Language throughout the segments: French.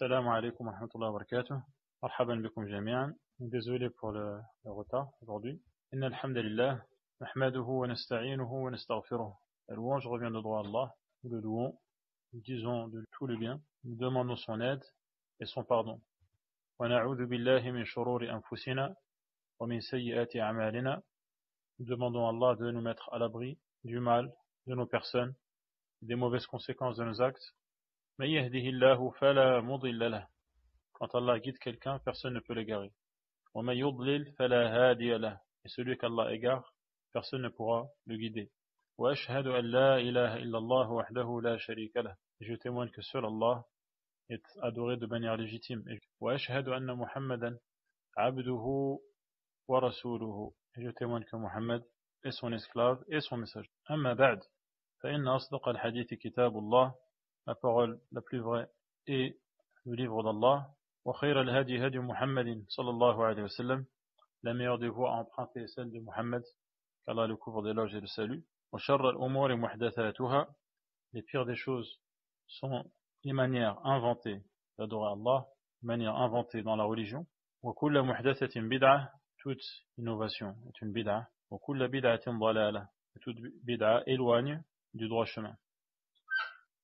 Salam alaikum wa rahmatullahi wa barakatuh. Marhaban bikum jami'an. Désolé pour le retard aujourd'hui. Inna alhamdulillah, nahmaduhu wa nasta'inuhu wa nastaghfiruh. La louange revient de droit à Allah. Nous le louons, nous disons de tout le bien, nous demandons son aide et son pardon. Wa na'udhu billahi min shururi anfusina wa min sayyiati a'malina. Nous demandons à Allah de nous mettre à l'abri du mal de nos personnes, des mauvaises conséquences de nos actes. Man yahdihillahu fala mudilla lahu. Quand Allah guide quelqu'un, personne ne peut l'égarer. Wa man yudlil fala hadiya lahu. Et celui qu'Allah égare, personne ne pourra le guider. Wa ashhadu an la ilaha illallah wahdahu la sharika lahu. Et je témoigne que seul Allah est adoré de manière légitime. Wa ashhadu anna Muhammadan abduhu wa rasuluhu. Et je témoigne que Muhammad est son esclave et son messager. Amma ba'd, fa inna asdaq al-hadith kitabullah. La parole la plus vraie est le livre d'Allah. Wa khayra al-hadi hadi Muhammadin sallallahu alayhi wa sallam. La meilleure des voies à emprunter est celle de Muhammad, qu'Allah le couvre d'éloges et de salut. Wa sharra al-umuri muhdathatuha. Les pires des choses sont les manières inventées d'adorer Allah, les manières inventées dans la religion. Wa kulla muhdathatin bid'ah. Toute innovation est une bid'ah. Wa kulla bid'atin dalalah. Toute bid'ah éloigne du droit chemin.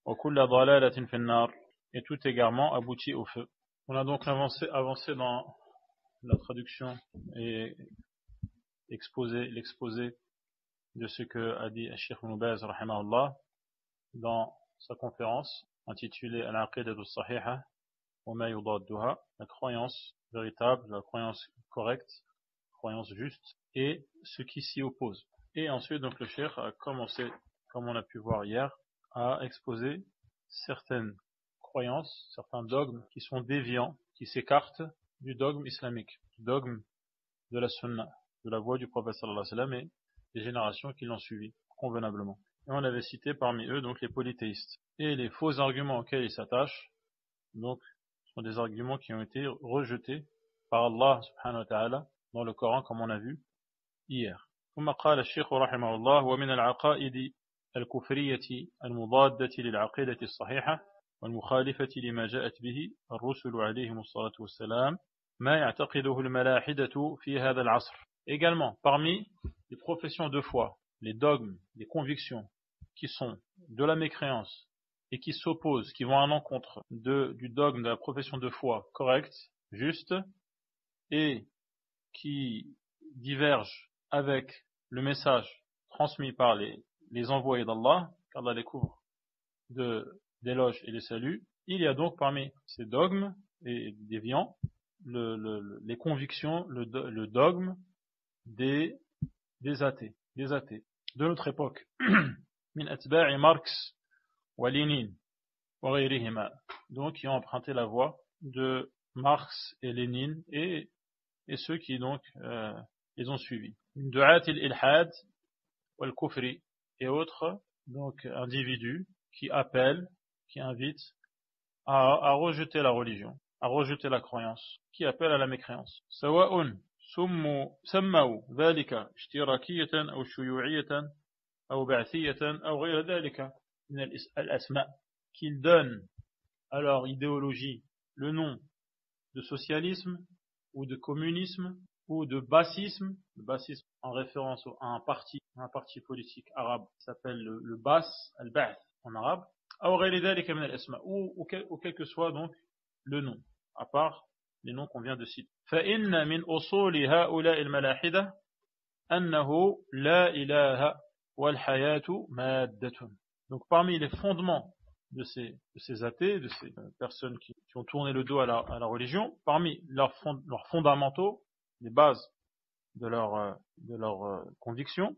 Et tout égarement aboutit au feu. On a donc avancé dans la traduction et l'exposé de ce que a dit Cheikh Ibn Baz rahimahullah dans sa conférence intitulée Al-Aqidatu as-Sahiha wa ma yudadduha, la croyance véritable, la croyance correcte, la croyance juste et ce qui s'y oppose. Et ensuite donc le Cheikh a commencé, comme on a pu voir hier, à exposer certaines croyances, certains dogmes qui sont déviants, qui s'écartent du dogme islamique, du dogme de la sunna, de la voie du prophète sallallahu alayhi wa sallam et des générations qui l'ont suivi convenablement. Et on avait cité parmi eux donc les polythéistes. Et les faux arguments auxquels ils s'attachent, donc, sont des arguments qui ont été rejetés par Allah subhanahu wa ta'ala dans le Coran comme on a vu hier. ثم قال الشيخ رحمه الله ومن العقائد الكفرية المضادة للعقيدة الصحيحة والمخالفة لما جاءت به الرسل عليهم الصلاة والسلام ما يعتقده الملاحدة في هذا العصر. Également, parmi les professions de foi, les dogmes, les convictions qui sont de la mécréance et qui s'opposent, qui vont à l'encontre du dogme de la profession de foi correcte, juste, et qui divergent avec le message transmis par les envoyés d'Allah, qu'Allah les couvre d'éloges et de salut. Il y a donc parmi ces dogmes et déviants les convictions, le dogme des athées de notre époque. Min atba'i Marx wa Lénine wa ghayrihima. Donc qui ont emprunté la voie de Marx et Lénine et ceux qui donc les ont suivis. Du'at al-ilhad wal kufri et autres donc individus qui appellent, qui invitent à rejeter la religion, à rejeter la croyance, qui appellent à la mécréance. Sawa'un سموا ذلك اشتراكية أو شيوعية أو بعثية أو غير ذلك من الأسماء, qu'ils donnent à leur idéologie le nom de socialisme ou de communisme ou de bassisme, le bassisme en référence à un parti politique arabe qui s'appelle le Bas, al-Ba'th en arabe, ou quel que soit donc le nom, à part les noms qu'on vient de citer. فَإِنَّ مِنْ أُصُولِ هَؤُلَاءِ الْمَلَاحِدَةِ أَنَّهُ لَا إِلَهَ وَالْحَيَاةُ مَادَّةٌ. Donc parmi les fondements de ces athées, de ces personnes qui ont tourné le dos à la religion, parmi leurs fondamentaux, les bases de leur conviction,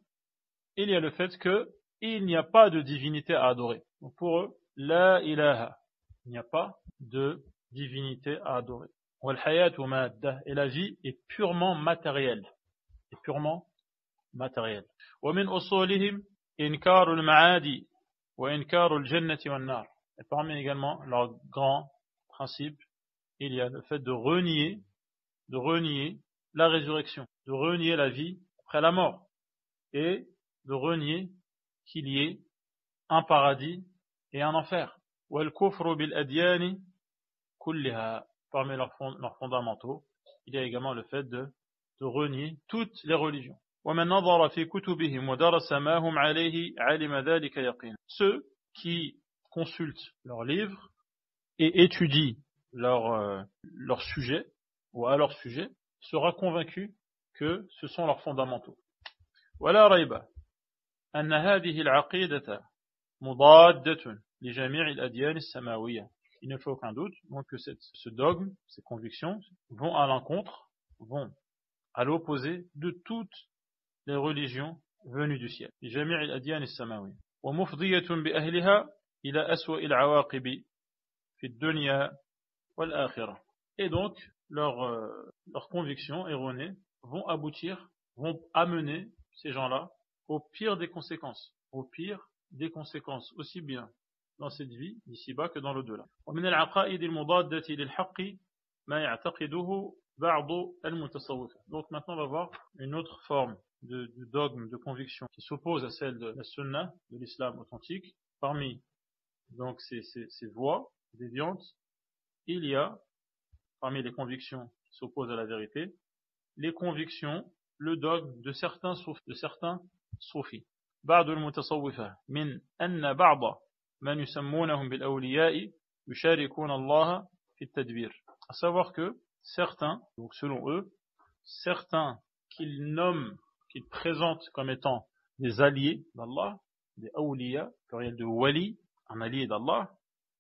il y a le fait qu'il n'y a pas de divinité à adorer. Donc pour eux, la ilaha, il n'y a pas de divinité à adorer. Wal hayatu madda, et la vie est purement matérielle. Wa min usulihim inkaru al-ma'adi wa inkaru al-jannati wan nar. Et parmi également leurs grands principes, il y a le fait de renier la résurrection, de renier la vie après la mort, et de renier qu'il y ait un paradis et un enfer. Wal kufru bil adyani كلها. Parmi leurs fondamentaux, il y a également le fait de renier toutes les religions. ومن نظر في كتبهم ودرس ما هم عليه علم ذلك يقينا. Ceux qui consultent leurs livres et étudient leur sujet, ou à leur sujet, sera convaincu que ce sont leurs fondamentaux. ولا ريب أن هذه العقيدة مضادة لجميع الأديان السماوية. Il ne fait aucun doute donc que ce dogme, ces convictions vont à l'encontre, vont à l'opposé de toutes les religions venues du ciel. لجميع الأديان السماوية ومفضية بأهلها إلى أسوأ العواقب في الدنيا والآخرة. Et donc leurs convictions erronées vont amener ces gens-là au pire des conséquences, aussi bien dans cette vie d'ici-bas que dans l'au-delà. ومن العقائد المضادة للحق ما يعتقده بعض المتصوفة. Donc maintenant on va voir une autre forme de dogme, de conviction qui s'oppose à celle de la sunna, de l'islam authentique. Parmi donc ces voies déviantes, il y a parmi les convictions qui s'opposent à la vérité, les convictions, le dogme de certains soufis. بعض المتصوفة من أن بعض من يسمونهم بالأولياء يشاركون الله في التدبير. À savoir que certains, donc selon eux, certains qu'ils présentent comme étant des alliés d'Allah, des awliya, pluriel de wali, un allié d'Allah,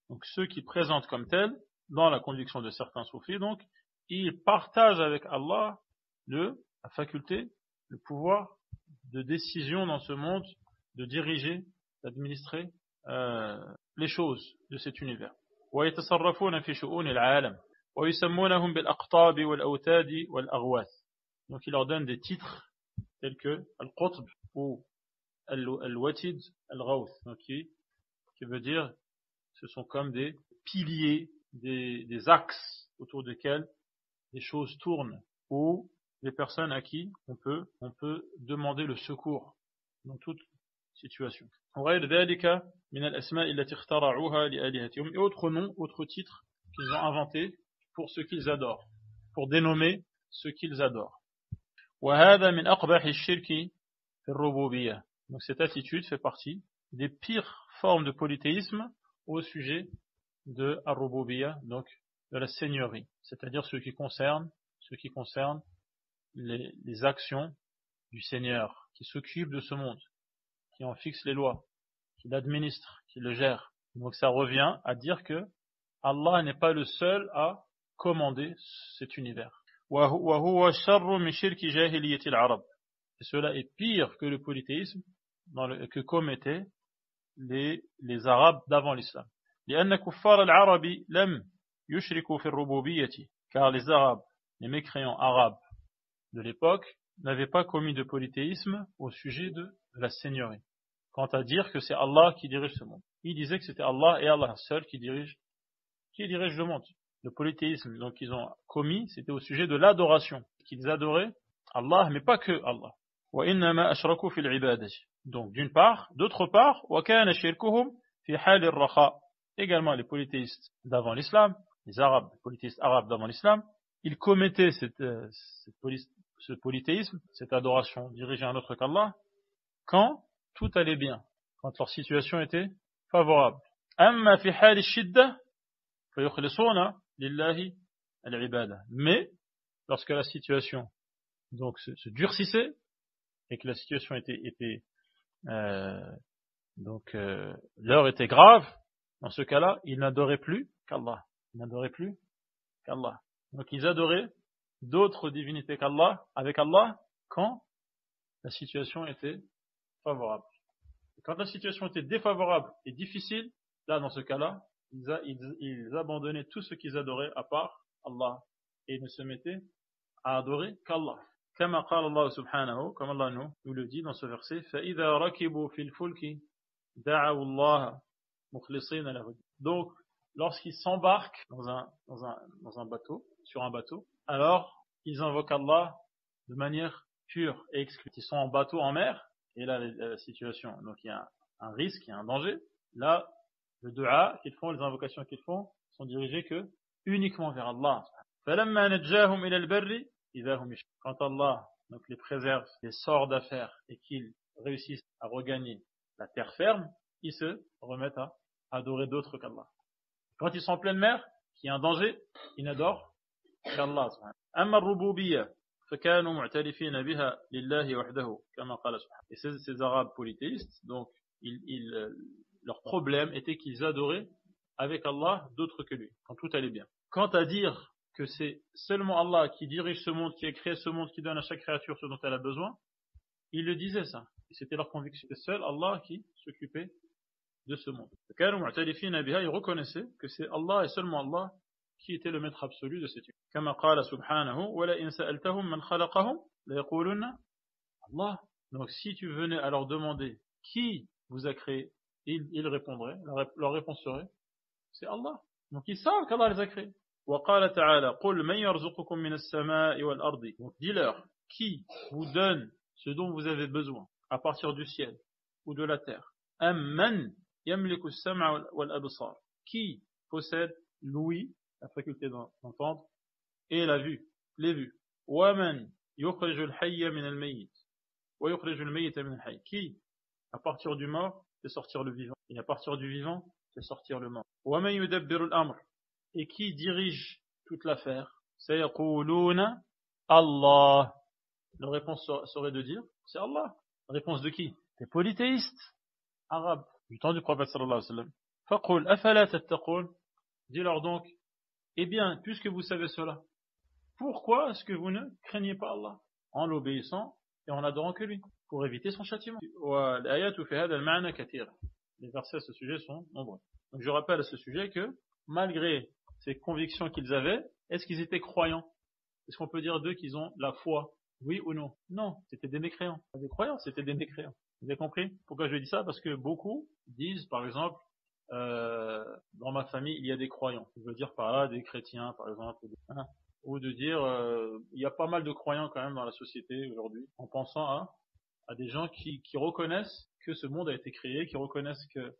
donc ceux qui présentent comme tels, dans la conviction de certains soufis, donc, ils partagent avec Allah la faculté, le pouvoir de décision dans ce monde, de diriger, d'administrer les choses de cet univers. ويتصرفون في شؤون العالم ويسمونهم بالأقطاب والأوتاد والأغواث. Donc il leur donne des titres tels que Al-Qutb ou Al-Watid Al-Ghawth, donc qui veut dire ce sont comme des piliers, des axes autour desquels les choses tournent, ou des personnes à qui on peut demander le secours dans toute situation. وغير ذلك من الأسماء التي اخترعوها لآلهتهم. Et autres noms, autres titres qu'ils ont inventés pour ceux qu'ils adorent, pour dénommer ceux qu'ils adorent. وهذا من أقبح الشرك في الربوبية. Donc cette attitude fait partie des pires formes de polythéisme au sujet de ar-rububiyya, donc de la seigneurie, c'est-à-dire ce qui concerne les actions du Seigneur, qui s'occupe de ce monde, qui en fixe les lois, qui l'administre, qui le gère. Donc ça revient à dire que Allah n'est pas le seul à commander cet univers. وهو شر من شرك جاهلية العرب. Et cela est pire que le polythéisme que commettaient les Arabes d'avant l'islam. لأن كفار العرب لم يشركوا في الربوبية. Car les Arabes, les mécréants arabes de l'époque, n'avaient pas commis de polythéisme au sujet de la seigneurie. Quant à dire que c'est Allah qui dirige ce monde. Ils disaient que c'était Allah et Allah seul qui dirige le monde. Le polythéisme donc qu'ils ont commis, c'était au sujet de l'adoration. Qu'ils adoraient Allah, mais pas que Allah. وإنما أشركوا في العبادة. Donc d'une part, d'autre part, وكان شركهم في حال الرخاء. Également les polythéistes d'avant l'islam, les Arabes, les polythéistes arabes d'avant l'islam, ils commettaient ce polythéisme, cette adoration dirigée à un autre qu'Allah, quand tout allait bien, quand leur situation était favorable. أما في حال الشدة فيخلصون لله العبادة. Mais lorsque la situation donc se durcissait et que la situation l'heure était grave, dans ce cas-là, ils n'adoraient plus qu'Allah. Donc ils adoraient d'autres divinités qu'Allah, avec Allah, quand la situation était favorable. Et quand la situation était défavorable et difficile, là, dans ce cas-là, ils abandonnaient tout ce qu'ils adoraient à part Allah. Et ils ne se mettaient à adorer qu'Allah. كما قال الله سبحانه, comme Allah nous le dit dans ce verset, فإذا ركبوا في الفلك دعوا الله مخلصين له. Donc, lorsqu'ils s'embarquent dans un bateau, sur un bateau, alors ils invoquent Allah de manière pure et exclusive. Ils sont en bateau en mer, et là la situation, donc il y a un risque, il y a un danger. Là, le dua qu'ils font, les invocations qu'ils font, sont dirigées que uniquement vers Allah. فَلَمَّا نَجَّاهُمْ إِلَى الْبَرِّ إِذَا هُمْ يُشْرِكُونَ. Quand Allah donc, les préserve, les sort d'affaires et qu'ils réussissent à regagner la terre ferme, ils se remettent à adorer d'autres qu'Allah. Quand ils sont en pleine mer, qu'il y a un danger, ils n'adorent qu'Allah. أما الربوبية فكانوا معترفين بها لله وحده كما قال سبحانه. Et ces Arabes polythéistes, donc leur problème était qu'ils adoraient avec Allah d'autres que lui, quand tout allait bien. Quant à dire que c'est seulement Allah qui dirige ce monde, qui a créé ce monde, qui donne à chaque créature ce dont elle a besoin, ils le disaient ça. Et c'était leur conviction. C'est seul Allah qui s'occupait de ce monde. Ils reconnaissaient que c'est Allah et seulement Allah qui était le maître absolu de cette unité. Comme قال سبحانه ولئن سألتهم من خلقهم ليقولن Allah. Donc si tu venais à leur demander qui vous a créé, ils répondraient, leur réponse serait c'est Allah. Donc ils savent qu'Allah les a créés. وقال تعالى قل من يرزقكم من السماء والأرض. Donc dis-leur qui vous donne ce dont vous avez besoin à partir du ciel ou de la terre. أمن يملك السمع والأبصار. Qui possède l'ouïe, la faculté d'entendre, et la vue, les vues. ومن يخرج الحي من الميت ويخرج الميت من الحي. Qui, à partir du mort, fait sortir le vivant, et à partir du vivant, fait sortir le mort. ومن يدبر الأمر. Et qui dirige toute l'affaire. سيقولون Allah. La réponse serait de dire, c'est Allah. La réponse de qui? Des polythéistes arabes du temps du prophète sallallahu alayhi wa sallam. فَقُلْ أَفَلَا تَتَّقُونَ. Dis-leur donc, eh bien, puisque vous savez cela, pourquoi est-ce que vous ne craignez pas Allah en l'obéissant et en adorant que lui, pour éviter son châtiment? Les versets à ce sujet sont nombreux. Donc je rappelle à ce sujet que, malgré ces convictions qu'ils avaient, est-ce qu'ils étaient croyants? Est-ce qu'on peut dire d'eux qu'ils ont la foi? Oui ou non? Non, c'était des mécréants. Des croyants, c'était des mécréants. Vous avez compris pourquoi je dis ça? Parce que beaucoup disent, par exemple, dans ma famille, il y a des croyants. Je veux dire par là des chrétiens, par exemple, ou de dire, il y a pas mal de croyants quand même dans la société aujourd'hui, en pensant à des gens qui reconnaissent que ce monde a été créé, qui reconnaissent que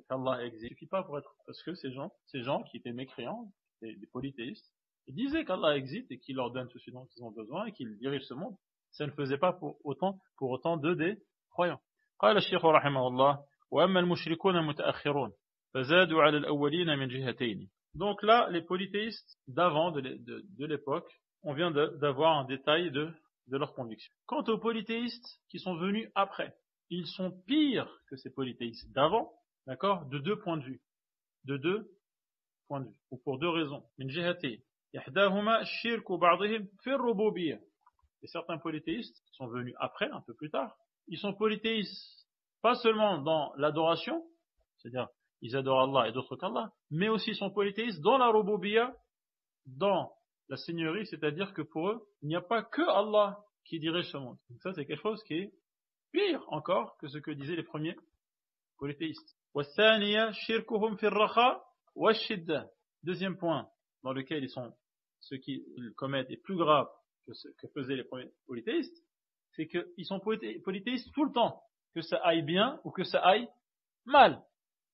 qu'Allah existe. Il ne suffit pas pour être, parce que ces gens qui étaient mécréants, des polythéistes, ils disaient qu'Allah existe et qu'il leur donne tout ce dont ils ont besoin et qu'il dirige ce monde. Ça ne faisait pas pour autant d'eux des croyants. قال الشيخ رحمه الله وأما المشركون المتأخرون فزادوا على الأولين من جهتين. Donc là, les polythéistes d'avant, de l'époque, on vient d'avoir un détail de leur conviction. Quant aux polythéistes qui sont venus après, ils sont pires que ces polythéistes d'avant, d'accord, de deux points de vue. Ou pour deux raisons. من جهتين. إحداهما شرك بعضهم في الربوبية. Et certains polythéistes qui sont venus après, un peu plus tard, ils sont polythéistes pas seulement dans l'adoration, c'est-à-dire ils adorent Allah et d'autres qu'Allah, mais aussi ils sont polythéistes dans la rububiyya, dans la seigneurie, c'est-à-dire que pour eux, il n'y a pas que Allah qui dirige ce monde. Donc ça, c'est quelque chose qui est pire encore que ce que disaient les premiers polythéistes. وَالثَّانِيَ شِرْكُهُمْ فِي الرَّخَاءِ وَالشِّدَّةِ. Deuxième point dans lequel ce qu'ils commettent est plus grave que ce que faisaient les premiers polythéistes, c'est qu'ils sont polythéistes tout le temps, que ça aille bien ou que ça aille mal.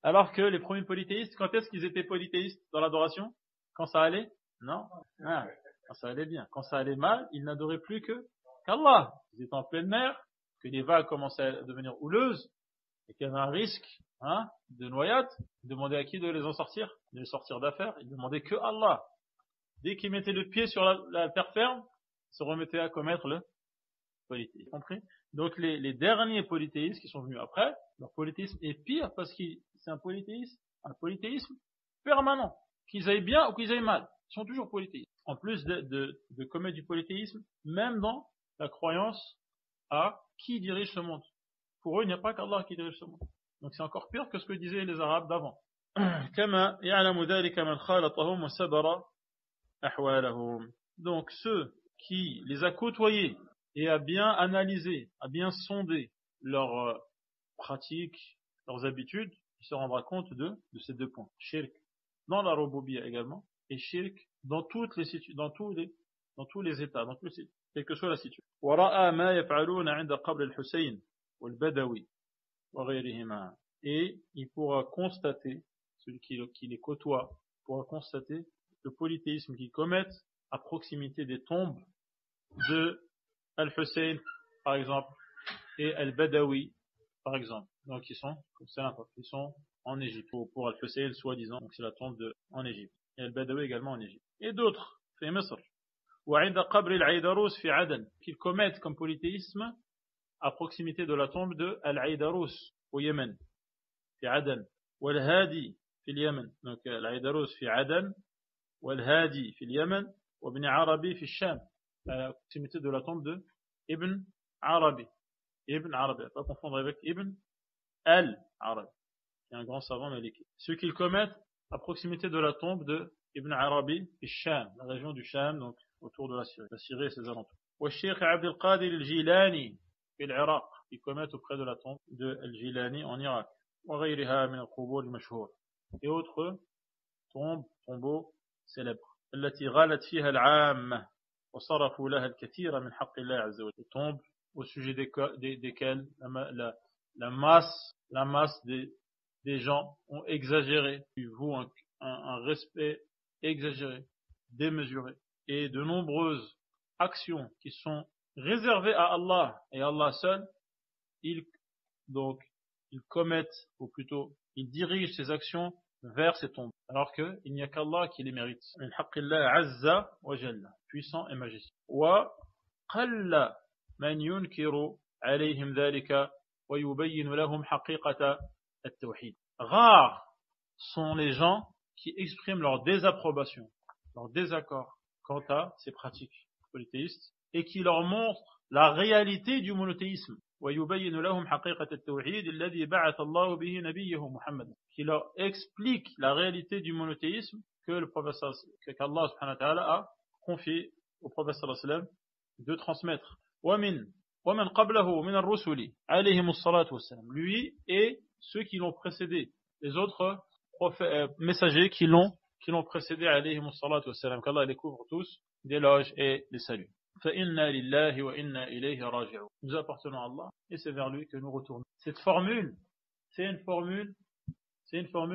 Alors que les premiers polythéistes, quand est-ce qu'ils étaient polythéistes dans l'adoration? Quand ça allait? Non. Quand ça allait bien. Quand ça allait mal, ils n'adoraient plus qu'Allah. Ils étaient en pleine mer, que les vagues commençaient à devenir houleuses, et qu'il y avait un risque de noyade. Ils demandaient à qui de les en sortir? De les sortir d'affaires. Ils demandaient que Allah. Dès qu'ils mettaient le pied sur la terre ferme, ils se remettaient à commettre le polythéisme. Compris? Donc les derniers polythéistes qui sont venus après, leur polythéisme est pire parce que c'est un polythéisme permanent. Qu'ils aillent bien ou qu'ils aillent mal, ils sont toujours polythéistes. En plus de commettre du polythéisme, même dans la croyance à qui dirige ce monde. Pour eux, il n'y a pas qu'Allah qui dirige ce monde. Donc c'est encore pire que ce que disaient les Arabes d'avant. كما يعلم ذلك من خالطهم وسبر أحوالهم. Donc ceux qui les a côtoyés et a bien analysé, a bien sondé leurs pratiques, leurs habitudes, il se rendra compte de ces deux points. Shirk dans la rububiyya également, et shirk dans tous les états, quelle que soit la situation. وَرَأَى مَا يَفْعَلُونَ عِنْدَ قَبْرِ الْحُسَيْنِ وَالْبَدَوِي وَغَيْرِهِمَا. Et il pourra constater, celui qui les côtoie, pourra constater le polythéisme qu'ils commettent à proximité des tombes de Al-Hussein, par exemple, et Al-Badawi, par exemple. Donc, ils sont, c'est n'importe, ils sont en Égypte. Pour Al-Hussein, soi-disant, donc c'est la tombe en Égypte. Et Al-Badawi également en Égypte. Et d'autres, في مصر. وعند قبر العيدروس في عدن, qu'ils commettent comme polythéisme à proximité de la tombe de Al-Aïdarous au Yémen, في عدن. والهادي في اليمن. Donc, Al-Aïdarous في عدن, والهادي في اليمن, وابن عربي في الشام. À la proximité de la tombe de Ibn Arabi. Ibn Arabi, pas confondre avec Ibn Al-Arabi, qui est un grand savant maliki. Ceux qu'ils commettent à proximité de la tombe de Ibn Arabi et Sham, la région du Sham, donc autour de la Syrie et ses alentours. والشيخ عبد القادر الجيلاني في العراق, ils commettent auprès de la tombe de Al-Jilani en Irak. وغيرها من القبور المشهور, et autres tombeaux célèbres. التي غالت فيها العامة وصرفوا لها الكثير من حق الله عز وجل. Tombes au sujet desquels la masse des gens ont exagéré, ils vouent un respect exagéré, démesuré, et de nombreuses actions qui sont réservées à Allah et à Allah seul, ils commettent, ou plutôt, ils dirigent ces actions vers ces tombes, alors qu'il n'y a qu'Allah qui les mérite. Min haqqillah azza wa jalla, puissant et majestueux. Wa qalla man yunkiru alayhim dhalika wa yubayyin lahum haqiqata at-tawhid. Rares sont les gens qui expriment leur désapprobation, leur désaccord quant à ces pratiques polythéistes et qui leur montrent la réalité du monothéisme. ويبين لهم حقيقة التوحيد الذي بعث الله به نبيه محمد, qui leur explique la réalité du monothéisme que qu'Allah subhanahu wa ta'ala a confié au prophète sallallahu alayhi wa sallam de transmettre. ومن قبله من الرسل عليهم الصلاة والسلام, lui et ceux qui l'ont précédé, les autres messagers qui l'ont précédé عليهم الصلاة والسلام, qu'Allah les couvre tous d'éloges et des saluts. فإنا لله وإنا إليه راجعون. Nous appartenons à Allah et c'est vers lui que nous retournons. Cette formule, c'est une formule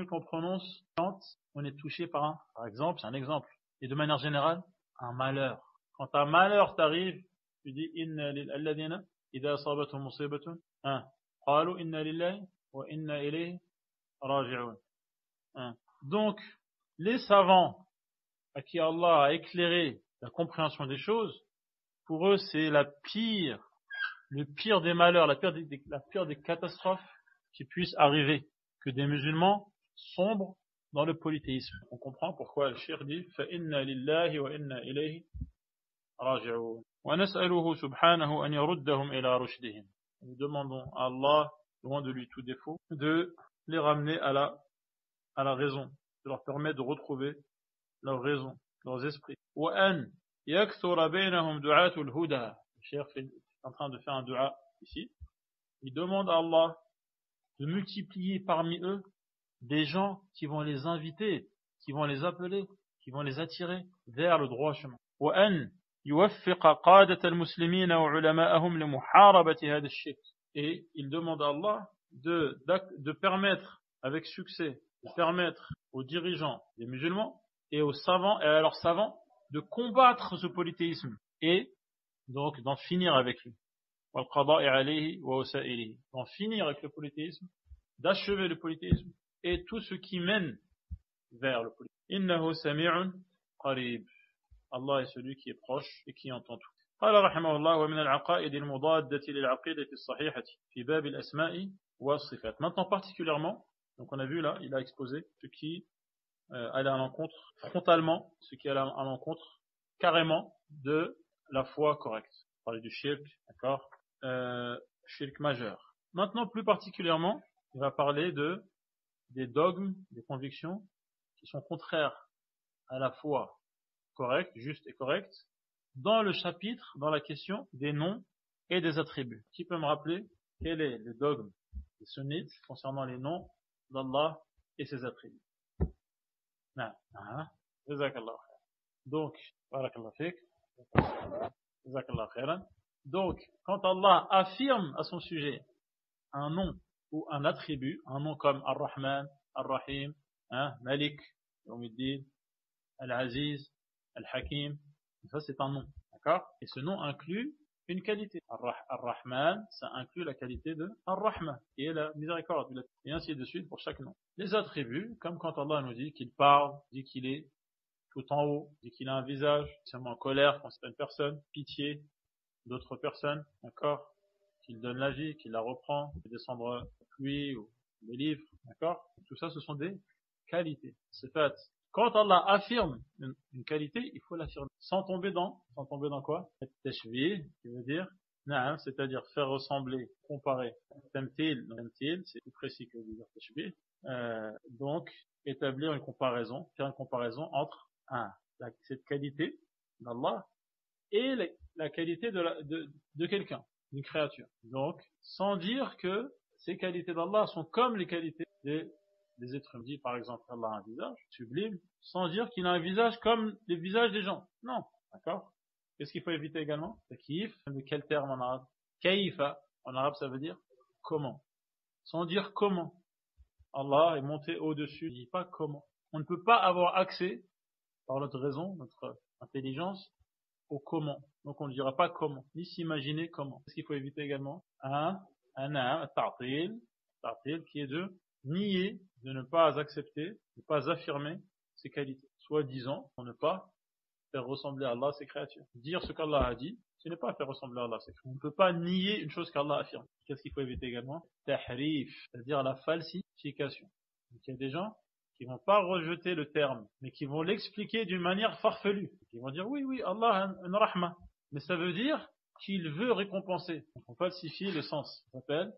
qu'on prononce quand on est touché par exemple, c'est un exemple, et de manière générale, un malheur. Quand un malheur t'arrive, tu dis inna lilladhina idha asabatuhum musibatun qalu inna lillahi wa inna ilayhi raji'un. Donc, les savants à qui Allah a éclairé la compréhension des choses, pour eux, c'est le pire des malheurs, la pire des catastrophes qui puissent arriver, que des musulmans sombrent dans le polythéisme. On comprend pourquoi le cheikh dit فَإِنَّا لِلَّهِ وَإِنَّا إِلَيْهِ راجعون وَنَسْأَلُهُ سُبْحَانَهُ أَنْ يَرُدَّهُمْ إِلَى رُشْدِهِمْ. Nous demandons à Allah, loin de lui tout défaut, de les ramener à la raison, de leur permettre de retrouver leur raison, leurs esprits. وَأَنْ يَكْثُرَ بَيْنَهُمْ دُعَاةُ الْهُدَى. Le cheikh est en train de faire un dua ici. Il demande à Allah de multiplier parmi eux des gens qui vont les inviter, qui vont les appeler, qui vont les attirer vers le droit chemin. وأن يوفق قادة المسلمين وعلماءهم لمحاربة هذا الشرك. Et il demande à Allah de permettre avec succès, de permettre aux dirigeants des musulmans et aux savants et à leurs savants de combattre ce polythéisme et donc d'en finir avec lui. والقضاء عليه ووسائله. D'en finir avec le polythéisme, d'achever le polythéisme et tout ce qui mène vers le polythéisme. إنه سميع قريب. Allah est celui qui est proche et qui entend tout. قال رحمه الله ومن العقائد المضادة للعقيدة الصحيحة في باب الأسماء والصفات. Maintenant particulièrement, donc on a vu là, il a exposé ce qui allait à l'encontre frontalement, ce qui allait à l'encontre carrément de la foi correcte. On parlait du shirk, d'accord, shirk majeur. Maintenant, plus particulièrement, il va parler des dogmes, des convictions qui sont contraires à la foi correcte, juste et correcte, dans le chapitre, dans la question des noms et des attributs. Qui peut me rappeler quel est le dogme des sunnites concernant les noms d'Allah et ses attributs? Donc, barakallahu fik. Donc, quand Allah affirme à son sujet un nom ou un attribut, un nom comme Ar-Rahman, Ar-Rahim, Malik, Yawmiddin, Al-Aziz, Al-Hakim. Ça, c'est un nom. D'accord? Et ce nom inclut une qualité. Ar-Rahman, ça inclut la qualité de Ar-Rahma, qui est la miséricorde. Et ainsi de suite pour chaque nom. Les attributs, comme quand Allah nous dit qu'il parle, dit qu'il est tout en haut, dit qu'il a un visage, seulement en colère quand c'est une personne, pitié d'autres personnes, d'accord? Qu'il donne la vie, qu'il la reprend, qu'il descendre la pluie ou les livres, d'accord? Tout ça, ce sont des qualités. C'est fait. Quand Allah affirme une qualité, il faut l'affirmer. Sans tomber dans quoi? Tashbih, qui veut dire, na'am, c'est-à-dire faire ressembler, comparer. Tamthil, c'est plus précis que dire tashbih. Donc, établir une comparaison, faire une comparaison entre cette qualité d'Allah et la qualité de quelqu'un, d'une créature. Donc, sans dire que ces qualités d'Allah sont comme les qualités des êtres humains. Dit par exemple Allah a un visage sublime, sans dire qu'il a un visage comme les visages des gens. Non, d'accord? Qu'est-ce qu'il faut éviter également? Takif, de quel terme en arabe? Kaifa, en arabe ça veut dire comment. Sans dire comment. Allah est monté au-dessus, il ne dit pas comment. On ne peut pas avoir accès, par notre raison, notre intelligence, au comment. Donc on ne dira pas comment, ni s'imaginer comment. Qu'est-ce qu'il faut éviter également? Un ta'til, qui est de nier, de ne pas accepter, de ne pas affirmer ses qualités. Soi-disant, pour ne pas faire ressembler à Allah ses créatures. Dire ce qu'Allah a dit, ce n'est pas faire ressembler à Allah ses créatures. On ne peut pas nier une chose qu'Allah affirme. Qu'est-ce qu'il faut éviter également? Tahrif, c'est-à-dire la falsification. Donc il y a des gens qui vont pas rejeter le terme, mais qui vont l'expliquer d'une manière farfelue. Ils vont dire oui, Allah a un rahma, mais ça veut dire qu'il veut récompenser. Donc on falsifie le sens. Ça s'appelle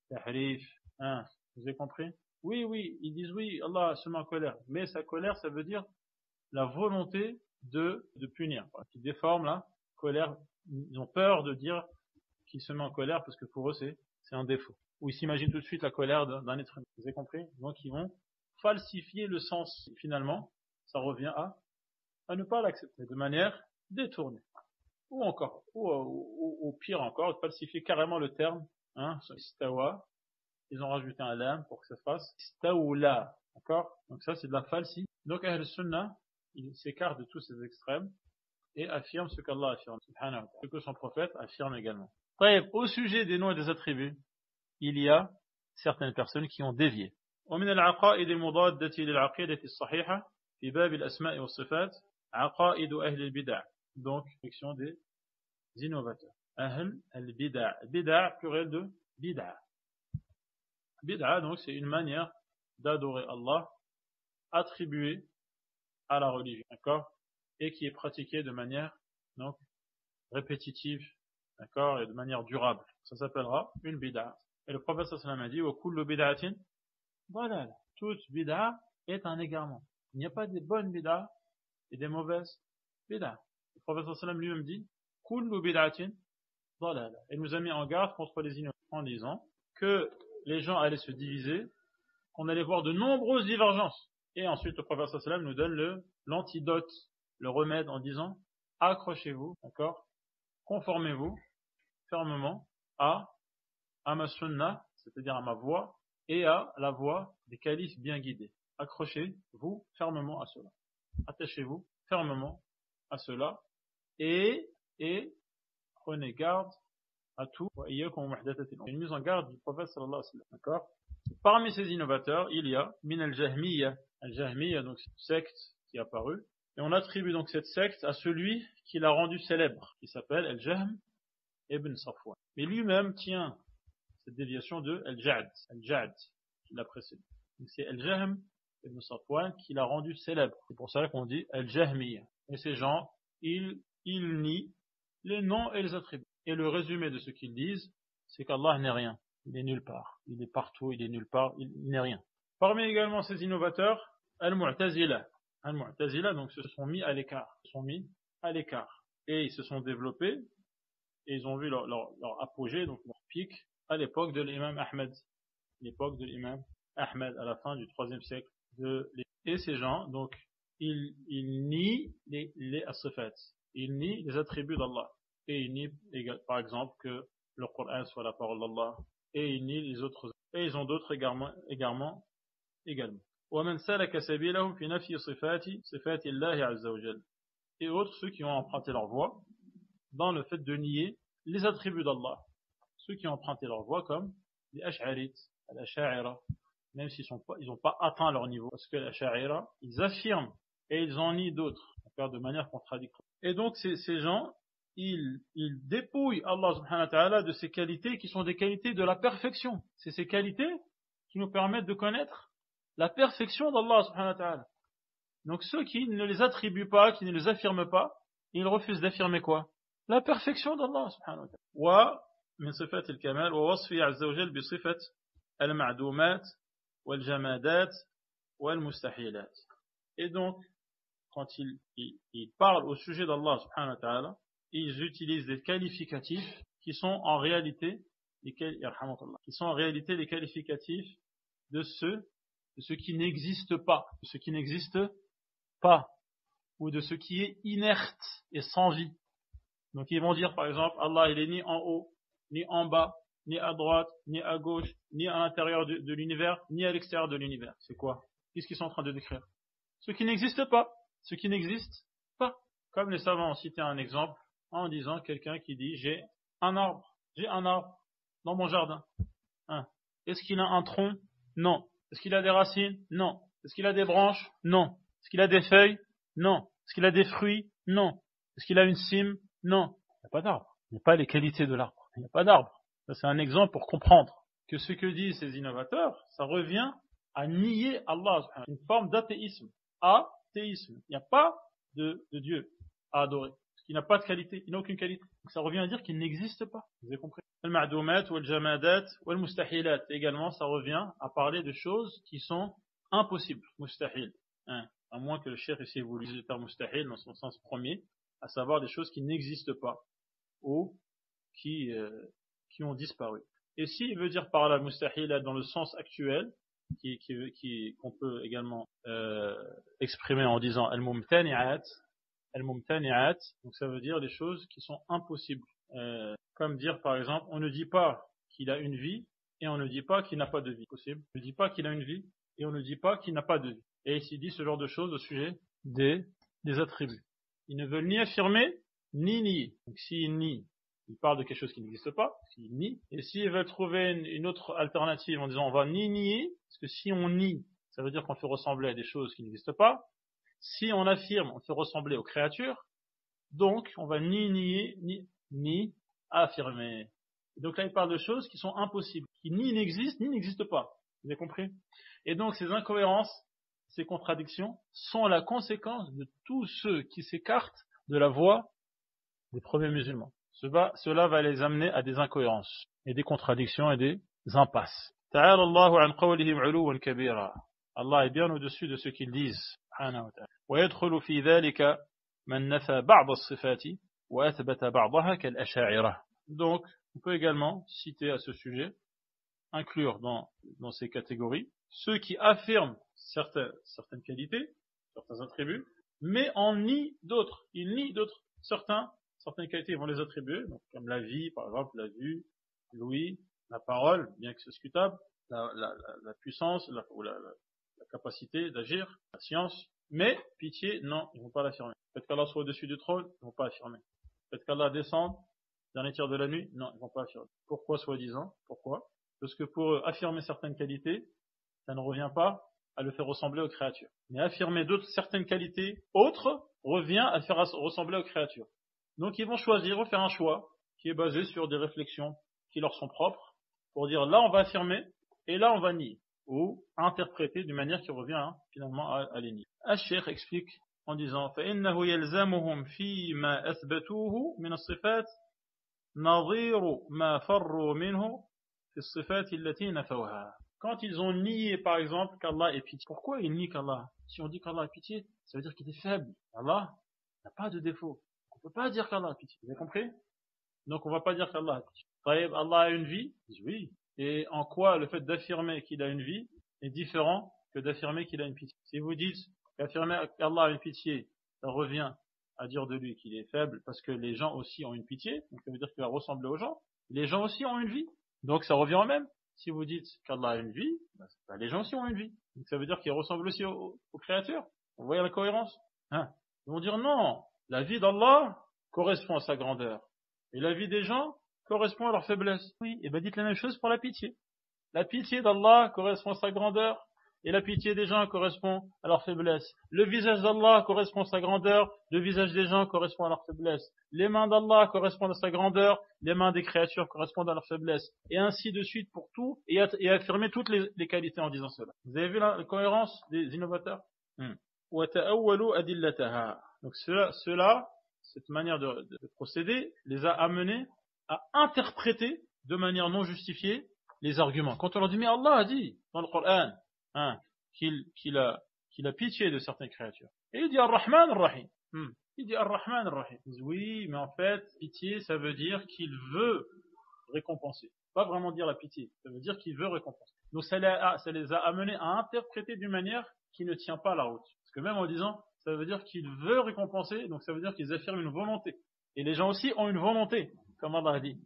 tahrif. Vous avez compris? Oui, ils disent oui, Allah se met en colère, mais sa colère, ça veut dire la volonté de punir. Ils déforment la colère. Ils ont peur de dire qu'il se met en colère parce que pour eux c'est un défaut. Ou ils s'imaginent tout de suite la colère d'un être humain. Vous avez compris? Donc ils vont falsifier le sens. Et finalement, ça revient à ne pas l'accepter de manière détournée. Ou encore, ou pire encore, de falsifier carrément le terme, istawa. Ils ont rajouté un lam pour que ça se fasse istawla. D'accord? Donc ça, c'est de la falsi. Donc Ahl Sunnah, il s'écarte de tous ces extrêmes et affirme ce qu'Allah affirme, subhanahu wa ta'ala, ce que son prophète affirme également. Au sujet des noms et des attributs, il y a certaines personnes qui ont dévié. ومن العقائد المضادة للعقيدة الصحيحة في باب الأسماء والصفات عقائد أهل البدع. Donc, section des innovateurs. أهل البدع. Bid'a, pluriel de bid'a. Bid'a, donc, c'est une manière d'adorer Allah attribuée à la religion, d'accord? Et qui est pratiquée de manière, donc, répétitive, d'accord? Et de manière durable. Ça s'appellera une bid'a. Et le prophète sallallahu alayhi wa sallam a dit, وَكُلُّ بِدْعَةٍ ضَلَالَةٍ. Toute bid'a est un égarement. Il n'y a pas des bonnes bid'a et des mauvaises bid'a. Le prophète sallallahu alayhi wa sallam lui-même dit, كُلُّ بِدْعَةٍ ضَلَالَةٍ. Et nous a mis en garde contre les ignorants en disant que les gens allaient se diviser, qu'on allait voir de nombreuses divergences. Et ensuite, le prophète sallallahu alayhi wa sallam nous donne l'antidote, le remède en disant, accrochez-vous, d'accord? Conformez-vous fermement à ma sunnah, c'est-à-dire à ma voix, et à la voix des califes bien guidés. Accrochez-vous fermement à cela. Attachez-vous fermement à cela, et prenez garde à tout. Une mise en garde du prophète sallallahu alayhi wa sallam. D'accord? Parmi ces innovateurs, il y a min al-Jahmiyya. Al-Jahmiyya, donc c'est une secte qui est apparue. Et on attribue donc cette secte à celui qui l'a rendue célèbre, qui s'appelle Al-Jahm ibn Safwan. Mais lui-même tient cette déviation de Al-Ja'd, qui l'a précédé. Donc c'est Al-Jahm ibn Safwan qui l'a rendu célèbre. C'est pour ça qu'on dit Al-Jahmiyya. Et ces gens, ils nient les noms et les attributs. Et le résumé de ce qu'ils disent, c'est qu'Allah n'est rien. Il est nulle part. Il est partout, il est nulle part, il n'est rien. Parmi également ces innovateurs, Al-Mu'tazila. Al-Mu'tazila, donc, se sont mis à l'écart. Et ils se sont développés, et ils ont vu leur apogée, donc leur pic, à l'époque de l'imam Ahmed. À la fin du 3e siècle et ces gens, donc, ils nient les as-sifat. Ils nient les attributs d'Allah. Et ils nient, par exemple, que le Coran soit la parole d'Allah. Et ils nient les autres. Et ils ont d'autres également. وَمَنْ سَلَكَ سَبِيلَهُمْ فِي نَفْيِ صِفَاتِ اللَّهِ عَزَّ وَجَلَّ. Et autres, ceux qui ont emprunté leur voie dans le fait de nier les attributs d'Allah. Ceux qui ont emprunté leur voie comme les Ash'arites, les Ash'a'ira, même s'ils n'ont pas atteint leur niveau. Parce que les Ash'a'ira, ils affirment et ils en nient d'autres, de manière contradictoire. Et donc ces gens, ils dépouillent Allah subhanahu wa ta'ala de ces qualités qui sont des qualités de la perfection. C'est ces qualités qui nous permettent de connaître la perfection d'Allah subhanahu wa ta'ala. Donc ceux qui ne les attribuent pas, qui ne les affirment pas, ils refusent d'affirmer quoi? La perfection d'Allah subhanahu wa ta'ala. Wa min sifat al-kamal wa wasfi azza wa jal bi sifat al-ma'dumat wal jamadat wal mustahilat. Et donc quand ils parlent au sujet d'Allah subhanahu wa ta'ala, ils utilisent des qualificatifs qui sont en réalité les qualificatifs de ce qui n'existe pas, de ce qui n'existe pas, ou de ce qui est inerte et sans vie. Donc ils vont dire par exemple, Allah il est ni en haut, ni en bas, ni à droite, ni à gauche, ni à l'intérieur de l'univers, ni à l'extérieur de l'univers. C'est quoi? Qu'est-ce qu'ils sont en train de décrire? Ce qui n'existe pas. Ce qui n'existe pas. Comme les savants ont cité un exemple en disant quelqu'un qui dit j'ai un arbre dans mon jardin. Hein. Est-ce qu'il a un tronc? Non. Est-ce qu'il a des racines? Non. Est-ce qu'il a des branches? Non. Est-ce qu'il a des feuilles? Non. Est-ce qu'il a des fruits? Non. Est-ce qu'il a une cime? Non. Il n'y a pas d'arbre. Il n'y a pas les qualités de l'arbre. Il n'y a pas d'arbre. Ça, c'est un exemple pour comprendre que ce que disent ces innovateurs, ça revient à nier Allah. Une forme d'athéisme. Athéisme. Il n'y a pas de Dieu à adorer. Il n'a pas de qualité. Il n'a aucune qualité. Donc ça revient à dire qu'il n'existe pas. Vous avez compris? Al-ma'doumat, wal-jamadat, wal-mustahilat. Également, ça revient à parler de choses qui sont impossibles. Mustahil. À moins que le cheikh ici vous lise le terme mustahil dans son sens premier, à savoir des choses qui n'existent pas ou qui ont disparu. Et s'il veut dire par là mustahil dans le sens actuel, qu'on peut également exprimer en disant al-mumtani'at, donc ça veut dire des choses qui sont impossibles. Comme dire par exemple, on ne dit pas qu'il a une vie et on ne dit pas qu'il n'a pas de vie. Possible. On ne dit pas qu'il a une vie et on ne dit pas qu'il n'a pas de vie. Et ici dit ce genre de choses au sujet des attributs. Ils ne veulent ni affirmer ni nier. Donc s'ils nient, ils parlent de quelque chose qui n'existe pas, s'ils nient. Et s'ils veulent trouver une autre alternative en disant on va ni nier, parce que si on nie, ça veut dire qu'on fait ressembler à des choses qui n'existent pas. Si on affirme, on fait ressembler aux créatures. Donc on va ni nier ni affirmer. Et donc là il parle de choses qui sont impossibles, qui ni n'existent ni n'existent pas. Vous avez compris? Et donc ces incohérences, ces contradictions sont la conséquence de tous ceux qui s'écartent de la voie des premiers musulmans. Cela va les amener à des incohérences et des contradictions et des impasses. Ta'ala Allahu an qawlihim 'uluwan kabira. Allah est bien au-dessus de ce qu'ils disent. ويدخل في ذلك من نفى بعض الصفات وأثبت بعضها كالأشاعرة. Donc, on peut également citer à ce sujet, inclure dans ces catégories, ceux qui affirment certaines qualités, certains attributs, mais en nient d'autres. Ils nient d'autres. Certaines qualités, ils vont les attribuer, donc, comme la vie, par exemple, la vue, l'ouïe, la parole, bien que c'est discutable, la puissance, la capacité d'agir, la science, mais pitié, non, ils ne vont pas l'affirmer. Le fait qu'Allah soit au-dessus du trône, ils ne vont pas affirmer. Le fait qu'Allah descende, dernier tiers de la nuit, non, ils ne vont pas affirmer. Pourquoi soi-disant? Pourquoi? Parce que pour eux, affirmer certaines qualités, ça ne revient pas à le faire ressembler aux créatures. Mais affirmer certaines qualités autres revient à faire ressembler aux créatures. Donc ils vont faire un choix qui est basé sur des réflexions qui leur sont propres, pour dire là on va affirmer et là on va nier, ou interpréter d'une manière qui revient finalement à les nier. Al-Cheikh explique en disant فَإِنَّهُ يَلْزَمُهُمْ فِي مَا أَثْبَتُوهُ مِنَ الصِّفَاتِ نَظِيرُ مَا فَرُّوا مِنْهُ فِي الصِّفَاتِ الَّتِي نَفَوْهَا. Quand ils ont nié par exemple qu'Allah est pitié, pourquoi ils nient qu'Allah? Si on dit qu'Allah est pitié, ça veut dire qu'il est faible. Allah n'a pas de défaut. On ne peut pas dire qu'Allah est pitié. Vous avez compris? Donc on ne va pas dire qu'Allah est pitié. Allah a une vie? Oui. Et en quoi le fait d'affirmer qu'il a une vie est différent que d'affirmer qu'il a une pitié? Si vous dites qu'affirmer qu'Allah a une pitié, ça revient à dire de lui qu'il est faible parce que les gens aussi ont une pitié, donc ça veut dire qu'il va ressembler aux gens. Les gens aussi ont une vie, donc ça revient au même. si vous dites qu'Allah a une vie, les gens aussi ont une vie. Donc ça veut dire qu'ils ressemblent aussi aux créatures. Vous voyez la cohérence? Hein? Ils vont dire non, la vie d'Allah correspond à sa grandeur. Et la vie des gens correspond à leur faiblesse. Oui, et bien dites la même chose pour la pitié. La pitié d'Allah correspond à sa grandeur. Et la pitié des gens correspond à leur faiblesse. Le visage d'Allah correspond à sa grandeur, le visage des gens correspond à leur faiblesse. Les mains d'Allah correspondent à sa grandeur, les mains des créatures correspondent à leur faiblesse. Et ainsi de suite pour tout, et affirmer toutes les qualités en disant cela. Vous avez vu la cohérence des innovateurs? وَتَأَوَّلُوا أَدِلَّتَهَا. Donc cela, cette manière de procéder, les a amenés à interpréter de manière non justifiée les arguments. Quand on leur dit, mais Allah a dit dans le Coran, qu'il a pitié de certaines créatures. Et il dit Ar-Rahman Ar-Rahim. Il dit Ar-Rahman Ar-Rahim. Oui, mais en fait, pitié, ça veut dire qu'il veut récompenser. Pas vraiment dire la pitié, ça veut dire qu'il veut récompenser. Donc ça les a amenés à interpréter d'une manière qui ne tient pas la route. Parce que même en disant, ça veut dire qu'il veut récompenser, donc ça veut dire qu'ils affirment une volonté. Et les gens aussi ont une volonté, comme Allah a dit.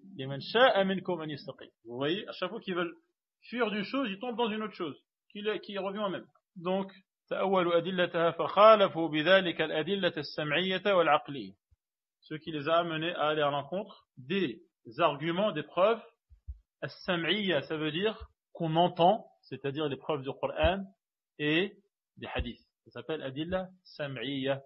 Vous voyez, à chaque fois qu'ils veulent fuir d'une chose, ils tombent dans une autre chose, qui revient au même. Donc, تأولوا أدلتها فخالفوا بذلك الأدلة السمعية والعقلية. Ce qui les a amenés à aller à l'encontre des arguments, des preuves. As-sam'iyya, ça veut dire qu'on entend, c'est-à-dire les preuves du Coran et des hadiths. Ça s'appelle adilla sam'iyya.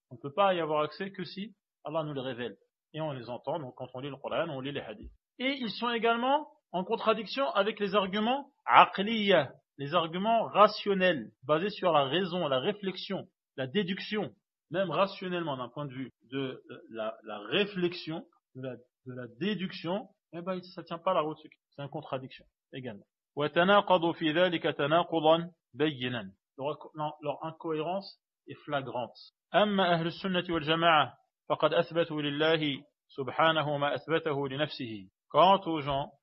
On ne peut pas y avoir accès que si Allah nous les révèle. Et on les entend, donc quand on lit le Coran, on lit les hadiths. Et ils sont également en contradiction avec les arguments aqliyya, les arguments rationnels, basés sur la raison, la réflexion, la déduction, même rationnellement d'un point de vue de la réflexion, de la déduction, eh ben, ça tient pas la route, c'est une contradiction également. وَتَنَاقَضُوا فِي ذَلِكَ تَنَاقُضًا بَيِّنًا. Leur incohérence est flagrante. أما أهل السنة والجماعة فقد أثبتوا لله سبحانه ما أثبته لنفسه. Quant aux gens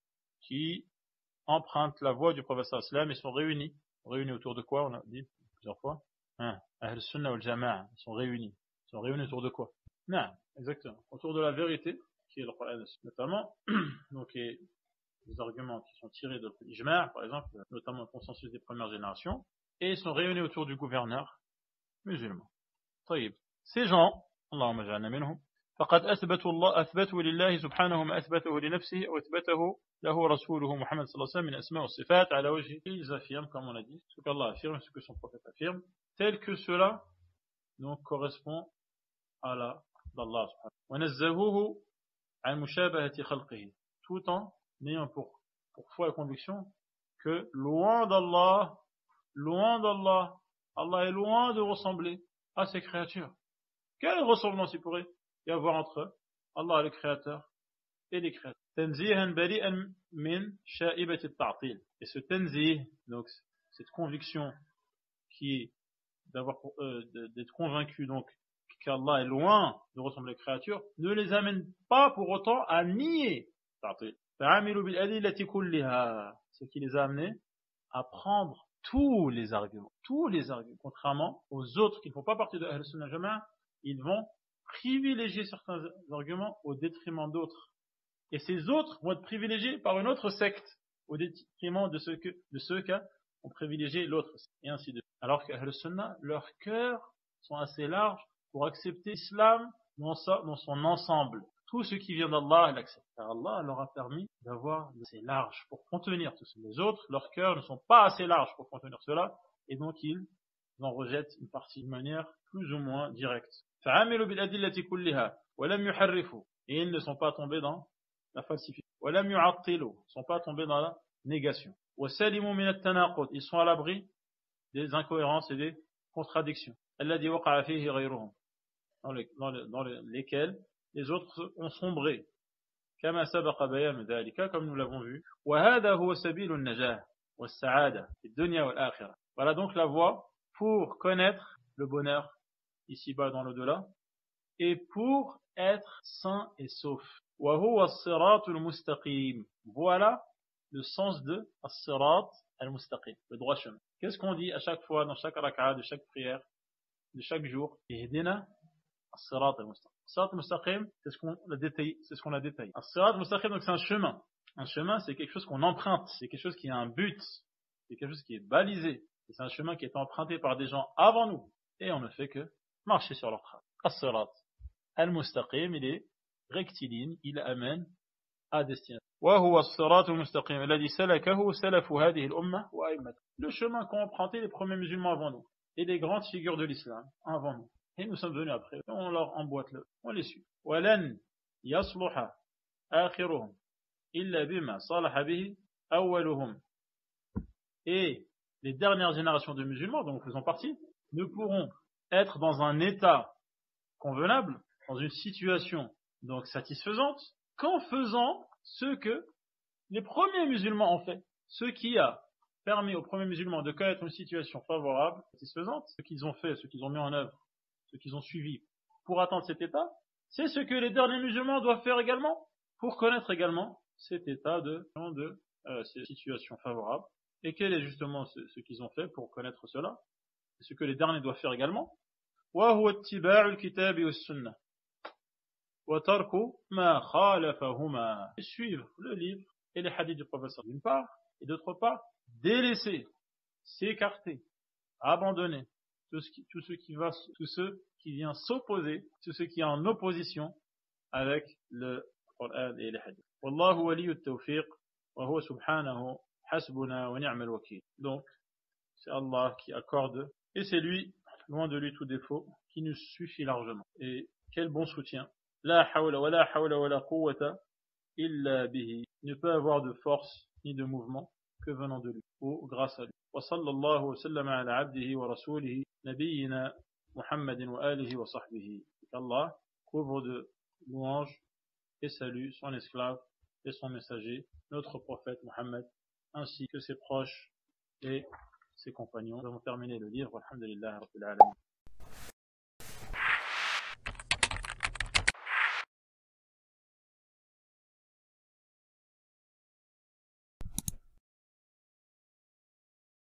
qui empruntent la voie du prophète sallallahu alayhi wa sallam, ils sont réunis autour de quoi? On a dit plusieurs fois. Ahl Sunnah wal Jama'a, ils sont réunis autour de quoi? Non, exactement, autour de la vérité, qui est le Coran, notamment, donc, et les arguments qui sont tirés de l'Ijma', par exemple, notamment le consensus des premières générations, et ils sont réunis autour du gouverneur musulman. طيب. Ces gens, Allahumma ja'alna minhum, فقد أثبتوا لله سبحانه ما أثبته لنفسه وأثبته له رسوله محمد صلى الله عليه وسلم من أسماء والصفات على وجه. Ils affirment, comme on a dit, ce qu'Allah affirme, ce que son prophète affirme, tel que cela donc correspond à la d'Allah subhanahu. ونزهوه عن مشابهة خلقه, tout en ayant pour foi et conviction que loin d'Allah, Allah est loin de ressembler à ses créatures. Quelle ressemblance il pourrait y avoir entre Allah le créateur et les créatures? تنزيها بريئا من شائبة التعطيل. Et ce tanzih, donc cette conviction qui est d'être convaincu donc qu'Allah est loin de ressembler aux créatures, ne les amène pas pour autant à nier ta'til. فعملوا بالأدلة كلها, ce qui les a amenés à prendre tous les arguments, contrairement aux autres qui ne font pas partie de Ahl Sunnah Jama'a. Ils vont privilégier certains arguments au détriment d'autres. Et ces autres vont être privilégiés par une autre secte au détriment de ceux qui ont privilégié l'autre. Et ainsi de suite. Alors qu'Ahl Sunnah, leurs cœurs sont assez larges pour accepter l'islam dans son ensemble. Tout ce qui vient d'Allah, ils l'acceptent. Car Allah leur a permis d'avoir assez large pour contenir tout ça. Les autres, leurs cœurs ne sont pas assez larges pour contenir cela, et donc ils en rejettent une partie de manière plus ou moins directe. فعملوا بالأدلة كلها ولم يحرفوا, et ils ne sont pas tombés dans la falsification. ولم يعطلوا, ils ne sont pas tombés dans la négation. وسلموا من التناقض, ils sont à l'abri des incohérences et des contradictions. الذي وقع فيه غيرهم, dans lesquels les autres ont sombré. كما سبق بيان ذلك, comme nous l'avons vu. وهذا هو سبيل النجاة والسعادة في الدنيا والآخرة. Voilà donc la voie pour connaître le bonheur ici-bas dans l'au-delà, et pour être sain et sauf. وهو الصراط المستقيم. Voilà le sens de الصراط المستقيم, le droit chemin. Qu'est-ce qu'on dit à chaque fois dans chaque raka'a de chaque prière de chaque jour? Ihdina as-sirat al-mustaqim. As-sirat al-mustaqim, c'est ce qu'on a détaillé. As-sirat al-mustaqim, donc c'est un chemin. Un chemin, c'est quelque chose qu'on emprunte, c'est quelque chose qui a un but, c'est quelque chose qui est balisé. C'est un chemin qui est emprunté par des gens avant nous. Et on ne fait que marcher sur leur trace. As-sirat al-mustaqim, il est rectiligne, il amène à destination. وهو الصراط المستقيم الذي سلكه سلف هذه الأمة وأئمتها. Le chemin qu'ont emprunté les premiers musulmans avant nous et les grandes figures de l'islam avant nous. Et nous sommes venus après. On leur emboîte on les suit. ولن يصلح آخرهم إلا بما صلح به أولهم. Et les dernières générations de musulmans, dont nous faisons partie, ne pourront être dans un état convenable, dans une situation donc satisfaisante, qu'en faisant ce que les premiers musulmans ont fait. Ce qui a permis aux premiers musulmans de connaître une situation favorable, satisfaisante, ce qu'ils ont fait, ce qu'ils ont mis en œuvre, ce qu'ils ont suivi pour atteindre cet état, c'est ce que les derniers musulmans doivent faire également pour connaître également cet état de ces situations favorables. Et quel est justement ce qu'ils ont fait pour connaître cela? C'est ce que les derniers doivent faire également. وهو اتباع الكتاب والسنة وترك ما خالفهما. Suivre le livre et les hadiths du prophète d'une part, et d'autre part, délaisser, s'écarter, abandonner tout ce qui vient s'opposer, tout ce qui est en opposition avec le Coran et les hadiths. Wallahu waliyut tawfiq wa huwa subhanahu hasbuna wa ni'mal wakil. Donc, c'est Allah qui accorde, et c'est lui, loin de lui tout défaut, qui nous suffit largement. Et quel bon soutien. La hawla wa la hawla wa la quwwata illa bihi. Il ne peut avoir de force ni de mouvement que venant de lui, ou grâce à lui. Wa sallallahu wa sallama ala abdihi wa rasulihi nabiyyina Muhammadin wa alihi wa sahbihi. Allah couvre de louanges et salue son esclave et son messager, notre prophète Muhammad, ainsi que ses proches et ses compagnons. Nous avons terminé le livre. Alhamdulillah Rabbil Alamin.